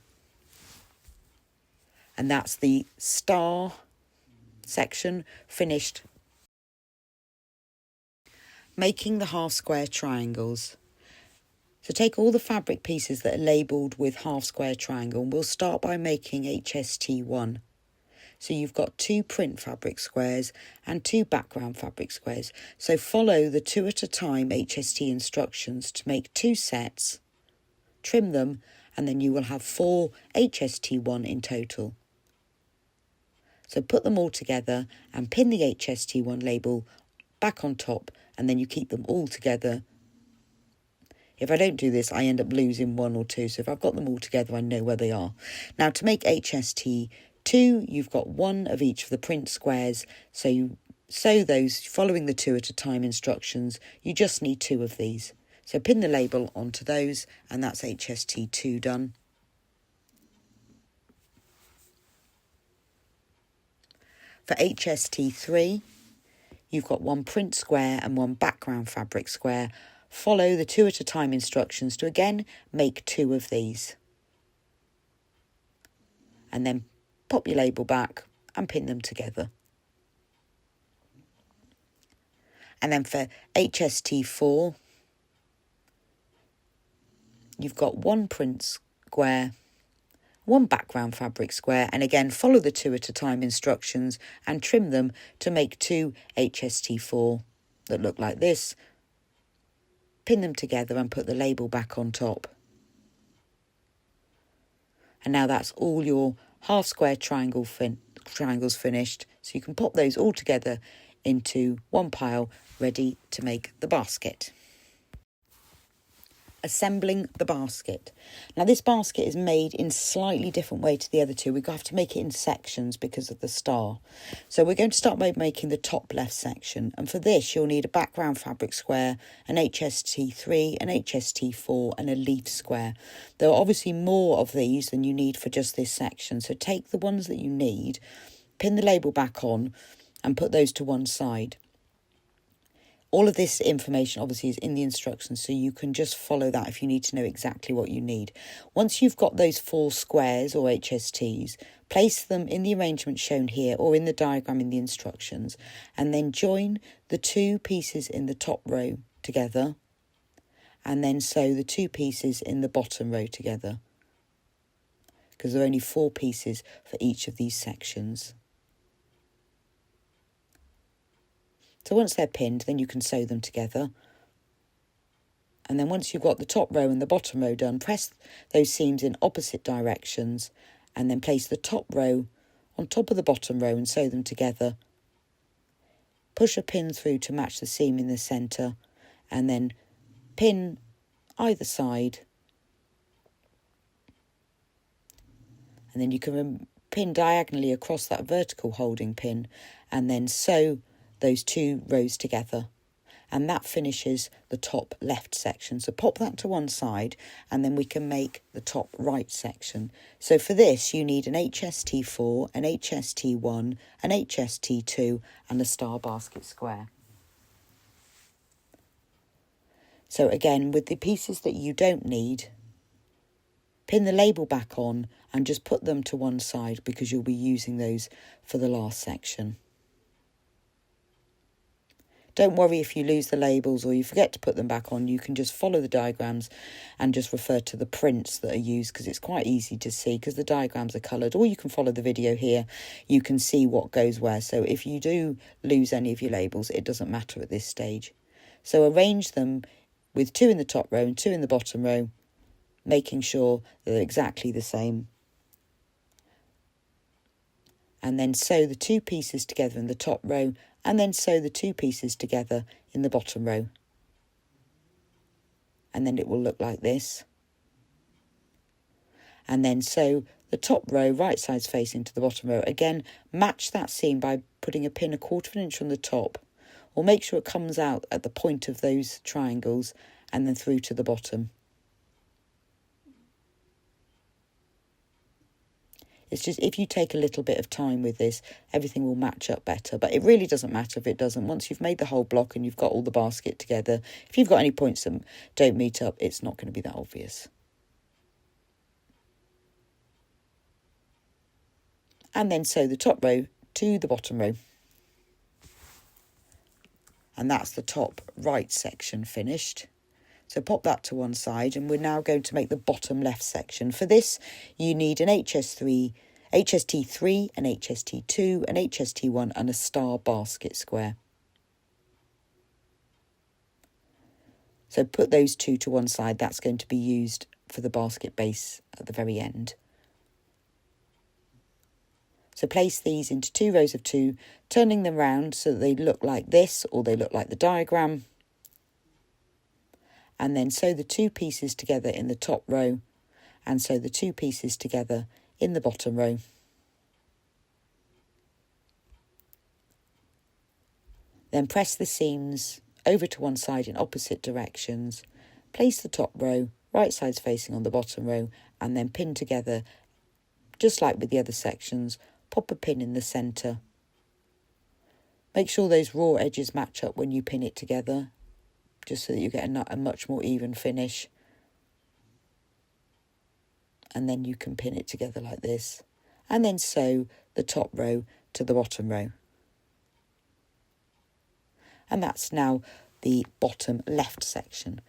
And that's the star section finished. Making the half square triangles. So take all the fabric pieces that are labelled with half square triangle, and we'll start by making HST1. So you've got 2 print fabric squares and 2 background fabric squares. So follow the 2-at-a-time HST instructions to make 2 sets, trim them, and then you will have 4 HST1 in total. So put them all together and pin the HST1 label back on top, and then you keep them all together. If I don't do this, I end up losing 1 or 2. So if I've got them all together, I know where they are. Now to make HST2, you've got 1 of each of the print squares. So you sew those following the 2-at-a-time instructions. You just need 2 of these. So pin the label onto those, and that's HST2 done. For HST3, you've got 1 print square and 1 background fabric square. Follow the 2-at-a-time instructions to again make 2 of these. And then pop your label back and pin them together. And then for HST4, you've got 1 print square, 1 background fabric square, and again follow the 2-at-a-time instructions and trim them to make 2 HST4 that look like this. Pin them together and put the label back on top. And now that's all your half square triangles finished. So you can pop those all together into one pile, ready to make the basket. Assembling the basket. Now this basket is made in a slightly different way to the other 2. We have to make it in sections because of the star. So we're going to start by making the top left section, and for this you'll need a background fabric square, an HST3, an HST4 and a leaf square. There are obviously more of these than you need for just this section, so take the ones that you need, pin the label back on and put those to one side. All of this information obviously is in the instructions, so you can just follow that if you need to know exactly what you need. Once you've got those 4 squares or HSTs, place them in the arrangement shown here or in the diagram in the instructions, and then join the 2 pieces in the top row together, and then sew the 2 pieces in the bottom row together, because there are only 4 pieces for each of these sections. So once they're pinned, then you can sew them together. And then once you've got the top row and the bottom row done, press those seams in opposite directions and then place the top row on top of the bottom row and sew them together. Push a pin through to match the seam in the centre and then pin either side. And then you can pin diagonally across that vertical holding pin and then sew those 2 rows together, and that finishes the top left section. So pop that to one side and then we can make the top right section. So for this you need an HST4, an HST1, an HST2 and a star basket square. So again, with the pieces that you don't need, pin the label back on and just put them to one side because you'll be using those for the last section. Don't worry if you lose the labels or you forget to put them back on. You can just follow the diagrams and just refer to the prints that are used, because it's quite easy to see because the diagrams are coloured. Or you can follow the video here. You can see what goes where. So if you do lose any of your labels, it doesn't matter at this stage. So arrange them with 2 in the top row and 2 in the bottom row, making sure they're exactly the same. And then sew the 2 pieces together in the top row, and then sew the 2 pieces together in the bottom row. And then it will look like this. And then sew the top row right sides facing to the bottom row. Again, match that seam by putting a pin 1/4 inch from the top, or make sure it comes out at the point of those triangles and then through to the bottom. It's just, if you take a little bit of time with this, everything will match up better. But it really doesn't matter if it doesn't. Once you've made the whole block and you've got all the basket together, if you've got any points that don't meet up, it's not going to be that obvious. And then sew the top row to the bottom row. And that's the top right section finished. So pop that to one side, and we're now going to make the bottom left section. For this, you need an HST3, an HST2, an HST1 and a star basket square. So put those 2 to one side. That's going to be used for the basket base at the very end. So place these into 2 rows of 2, turning them round so that they look like this, or they look like the diagram. And then sew the 2 pieces together in the top row, and sew the 2 pieces together in the bottom row. Then press the seams over to one side in opposite directions. Place the top row right sides facing on the bottom row, and then pin together just like with the other sections. Pop a pin in the centre. Make sure those raw edges match up when you pin it together, just so that you get a much more even finish. And then you can pin it together like this. And then sew the top row to the bottom row. And that's now the bottom left section.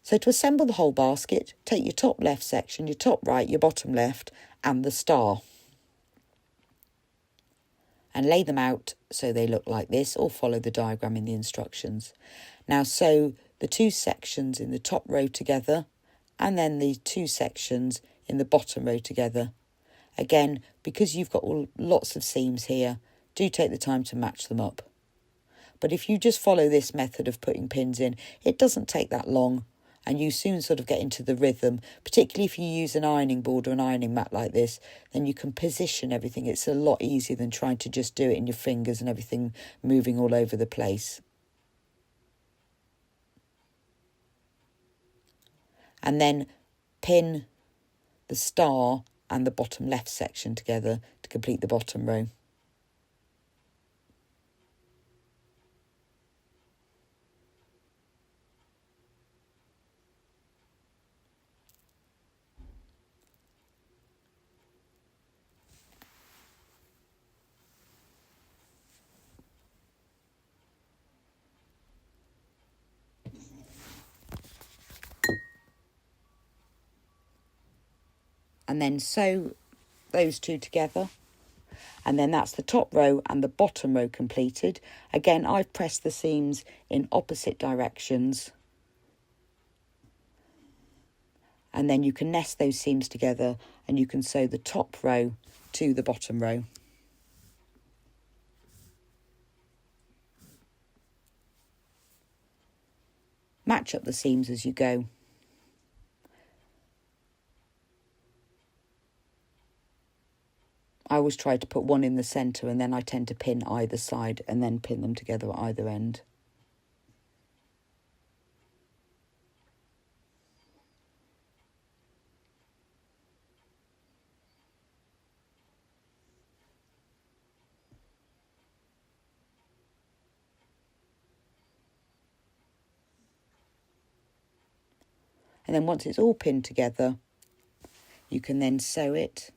So to assemble the whole basket, take your top left section, your top right, your bottom left, and the star. And lay them out so they look like this, or follow the diagram in the instructions. Now sew the 2 sections in the top row together, and then the 2 sections in the bottom row together. Again, because you've got lots of seams here, do take the time to match them up. But if you just follow this method of putting pins in, it doesn't take that long, and you soon sort of get into the rhythm. Particularly if you use an ironing board or an ironing mat like this, then you can position everything. It's a lot easier than trying to just do it in your fingers and everything moving all over the place. And then pin the star and the bottom left section together to complete the bottom row. And then sew those 2 together, and then that's the top row and the bottom row completed. Again, I've pressed the seams in opposite directions, and then you can nest those seams together and you can sew the top row to the bottom row. Match up the seams as you go. I always try to put one in the centre, and then I tend to pin either side and then pin them together at either end. And then once it's all pinned together, you can then sew it.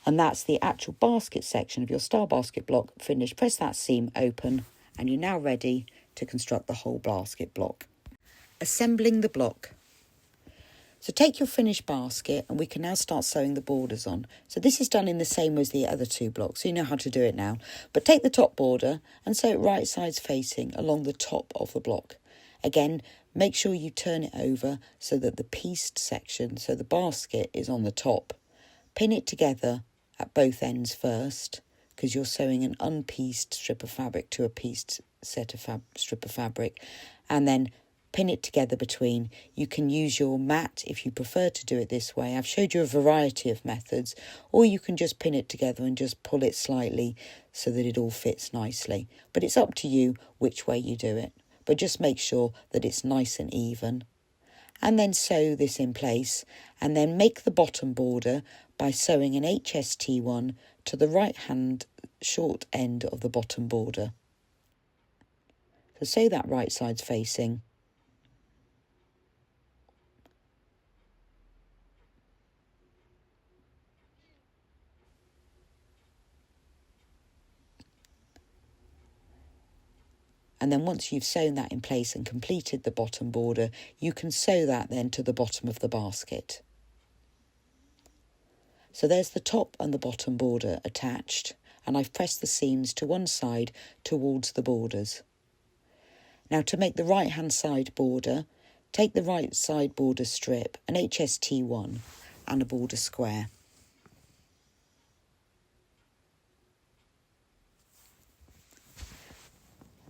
And that's the actual basket section of your star basket block finished. Press that seam open and you're now ready to construct the whole basket block. Assembling the block. So take your finished basket and we can now start sewing the borders on. So this is done in the same way as the other two blocks, so you know how to do it now. But take the top border and sew it right sides facing along the top of the block. Again, make sure you turn it over so that the pieced section, so the basket, is on the top. Pin it together at both ends first, because you're sewing an unpieced strip of fabric to a pieced set of strip of fabric, and then pin it together between. You can use your mat if you prefer to do it this way. I've showed you a variety of methods, or you can just pin it together and just pull it slightly so that it all fits nicely. But it's up to you which way you do it. But just make sure that it's nice and even. And then sew this in place, and then make the bottom border by sewing an HST1 to the right hand short end of the bottom border. So sew that right side's facing. And then once you've sewn that in place and completed the bottom border, you can sew that then to the bottom of the basket. So there's the top and the bottom border attached, and I've pressed the seams to one side towards the borders. Now to make the right hand side border, take the right side border strip, an HST1 and a border square.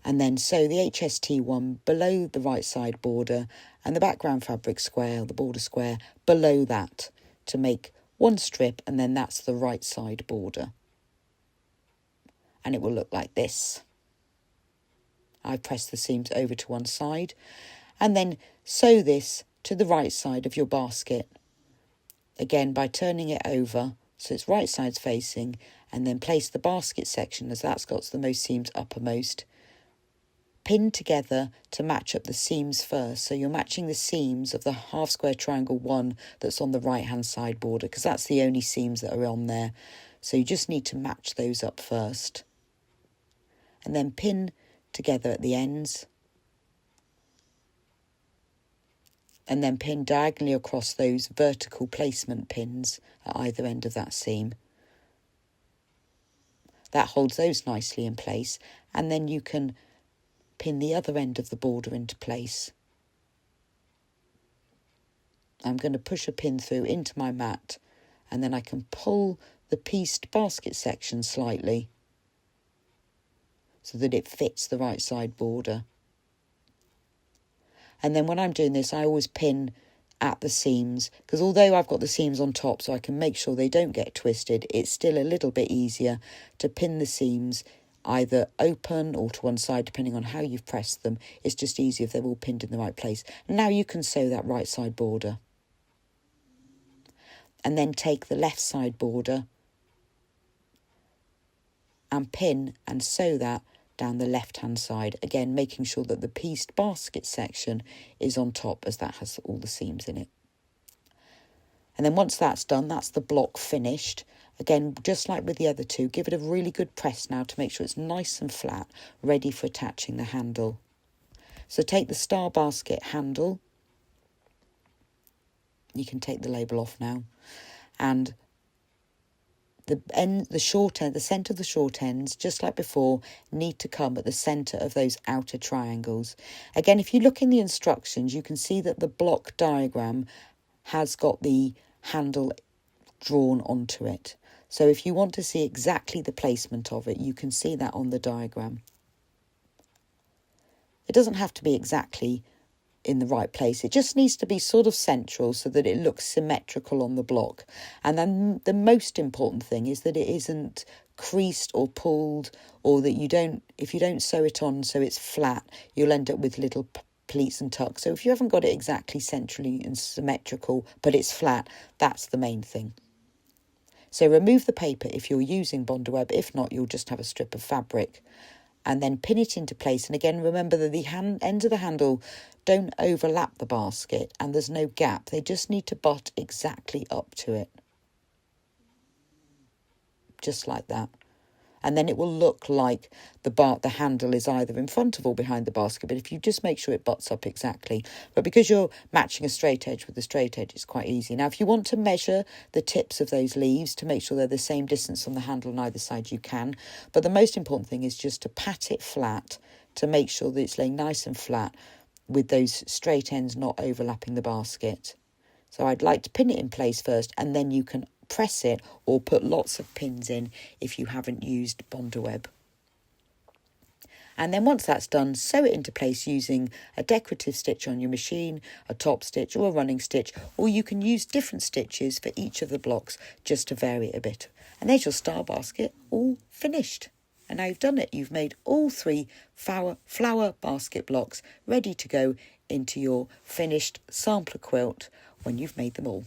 And then sew the HST1 below the right side border and the background fabric square, the border square, below that to make one strip, and then that's the right side border. And it will look like this. I press the seams over to one side and then sew this to the right side of your basket. Again, by turning it over so it's right sides facing, and then place the basket section, as that's got the most seams uppermost, pin together to match up the seams first. So you're matching the seams of the half square triangle 1 that's on the right hand side border, because that's the only seams that are on there. So you just need to match those up first. And then pin together at the ends. And then pin diagonally across those vertical placement pins at either end of that seam. That holds those nicely in place, and then you can pin the other end of the border into place. I'm going to push a pin through into my mat, and then I can pull the pieced basket section slightly so that it fits the right side border. And then when I'm doing this, I always pin at the seams, because although I've got the seams on top so I can make sure they don't get twisted, it's still a little bit easier to pin the seams either open or to one side, depending on how you've pressed them. It's just easier if they're all pinned in the right place. Now you can sew that right side border. And then take the left side border and pin and sew that down the left hand side, again making sure that the pieced basket section is on top, as that has all the seams in it. And then once that's done, that's the block finished. Again, just like with the other two, give it a really good press now to make sure it's nice and flat, ready for attaching the handle. So take the star basket handle. You can take the label off now. And the short end, the centre of the short ends, just like before, need to come at the centre of those outer triangles. Again, if you look in the instructions, you can see that the block diagram has got the handle drawn onto it. So if you want to see exactly the placement of it, you can see that on the diagram. It doesn't have to be exactly in the right place. It just needs to be sort of central so that it looks symmetrical on the block. And then the most important thing is that it isn't creased or pulled, or that if you don't sew it on so it's flat, you'll end up with little pleats and tucks. So if you haven't got it exactly centrally and symmetrical, but it's flat, that's the main thing. So remove the paper if you're using Bondaweb. If not, you'll just have a strip of fabric. And then pin it into place. And again, remember that the ends of the handle don't overlap the basket and there's no gap. They just need to butt exactly up to it. Just like that. and then it will look like the handle is either in front of or behind the basket. But if you just make sure it butts up exactly. But because you're matching a straight edge with a straight edge, it's quite easy. Now, if you want to measure the tips of those leaves to make sure they're the same distance from the handle on either side, you can. But the most important thing is just to pat it flat to make sure that it's laying nice and flat with those straight ends not overlapping the basket. So I'd like to pin it in place first, and then you can press it or put lots of pins in if you haven't used Bondaweb. And then once that's done, sew it into place using a decorative stitch on your machine, a top stitch or a running stitch, or you can use different stitches for each of the blocks just to vary it a bit. And there's your star basket all finished. And now you've done it. You've made all 3 flower basket blocks ready to go into your finished sampler quilt when you've made them all.